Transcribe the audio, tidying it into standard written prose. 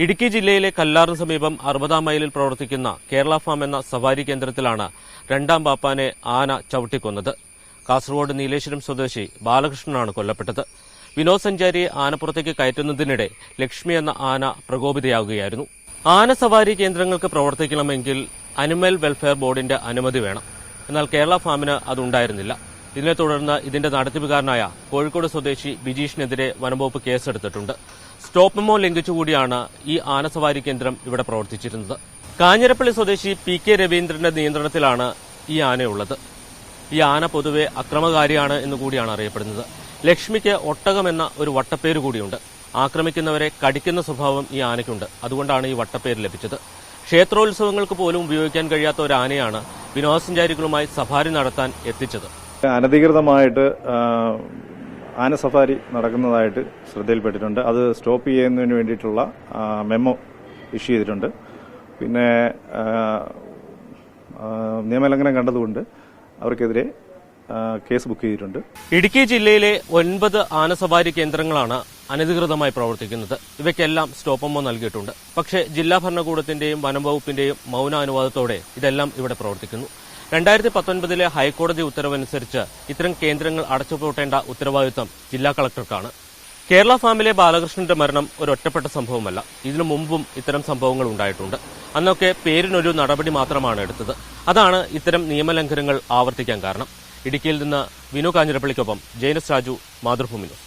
ഇടുക്കി ജില്ലയിലെ കല്ലാറിന് സമീപം 60-ാം മൈലിൽ പ്രവർത്തിക്കുന്ന കേരള ഫാം എന്ന സവാരി കേന്ദ്രത്തിലാണ് രണ്ടാം പാപ്പാനെ ആന ചവിട്ടിക്കൊന്നത്. കാസർഗോഡ് നീലേശ്വരം സ്വദേശി ബാലകൃഷ്ണനാണ് കൊല്ലപ്പെട്ടത്. വിനോദസഞ്ചാരിയെ ആനപ്പുറത്തേക്ക് കയറ്റുന്നതിനിടെ ലക്ഷ്മി എന്ന ആന പ്രകോപിതയാകുകയായിരുന്നു. ആന സവാരി കേന്ദ്രങ്ങൾക്ക് പ്രവർത്തിക്കണമെങ്കിൽ അനിമൽ വെൽഫെയർ ബോർഡിന്റെ അനുമതി വേണം. എന്നാൽ കേരള ഫാമിന് അതുണ്ടായിരുന്നില്ല. ഇതിനെ തുടർന്ന് ഇതിന്റെ നടത്തിപ്പുകാരനായ കോഴിക്കോട് സ്വദേശി ബിജീഷിനെതിരെ വനംവകുപ്പ് കേസെടുത്തിട്ടുണ്ട്. സ്റ്റോപ്പ് മെമ്മോ ലംഘിച്ചുകൂടിയാണ് ഈ ആനസവാരി കേന്ദ്രം ഇവിടെ പ്രവർത്തിച്ചിരുന്നത്. കാഞ്ഞിരപ്പള്ളി സ്വദേശി പി.കെ. രവീന്ദ്രന്റെ നിയന്ത്രണത്തിലാണ് ഈ ആനയുള്ളത്. ഈ ആന പൊതുവെ അക്രമകാരിയാണ് എന്നുകൂടിയാണ് അറിയപ്പെടുന്നത്. ലക്ഷ്മിക്ക് ഒട്ടകം എന്ന ഒരു വട്ടപ്പേര് കൂടിയുണ്ട്. ആക്രമിക്കുന്നവരെ കടിക്കുന്ന സ്വഭാവം ഈ ആനയ്ക്കുണ്ട്. അതുകൊണ്ടാണ് ഈ വട്ടപ്പേര് ലഭിച്ചത്. ക്ഷേത്രോത്സവങ്ങൾക്ക് പോലും ഉപയോഗിക്കാൻ കഴിയാത്ത ഒരു ആനയാണ് വിനോദസഞ്ചാരികളുമായി സഫാരി നടത്താൻ എത്തിച്ചത്. അനധികൃതമായിട്ട് ആന സഫാരി നടക്കുന്നതായിട്ട് ശ്രദ്ധയിൽപ്പെട്ടിട്ടുണ്ട്. അത് സ്റ്റോപ്പ് ചെയ്യുന്നതിന് വേണ്ടിയിട്ടുള്ള മെമ്മോ ഇഷ്യൂ ചെയ്തിട്ടുണ്ട്. പിന്നെ നിയമലംഘനം കണ്ടതുകൊണ്ട് അവർക്കെതിരെ കേസ് ബുക്ക് ചെയ്തിട്ടുണ്ട്. ഇടുക്കി ജില്ലയിലെ 9 ആനസവാരി കേന്ദ്രങ്ങളാണ് അനധികൃതമായി പ്രവർത്തിക്കുന്നത്. ഇവയ്ക്കെല്ലാം സ്റ്റോപ്പ് മെമ്മോ നൽകിയിട്ടുണ്ട്. പക്ഷേ ജില്ലാ ഭരണകൂടത്തിന്റെയും വനംവകുപ്പിന്റെയും മൌനാനുവാദത്തോടെ ഇതെല്ലാം ഇവിടെ പ്രവർത്തിക്കുന്നു. 2019 ഹൈക്കോടതി ഉത്തരവനുസരിച്ച് ഇത്തരം കേന്ദ്രങ്ങൾ അടച്ചുപൂട്ടേണ്ട ഉത്തരവാദിത്തം ജില്ലാ കളക്ടർക്കാണ്. കേരള ഫാമിലെ ബാലകൃഷ്ണന്റെ മരണം ഒരു ഒറ്റപ്പെട്ട സംഭവമല്ല. ഇതിനു മുമ്പും ഇത്തരം സംഭവങ്ങൾ ഉണ്ടായിട്ടുണ്ട്. അന്നൊക്കെ പേരിനൊരു നടപടി മാത്രമാണ് എടുത്തത്. അതാണ് ഇത്തരം നിയമലംഘനങ്ങൾ ആവർത്തിക്കാൻ കാരണം. ഇടുക്കിയിൽ നിന്ന് വിനു കാഞ്ഞിരപ്പള്ളിക്കൊപ്പം ജയനസ് രാജു, മാതൃഭൂമി ന്യൂസ്.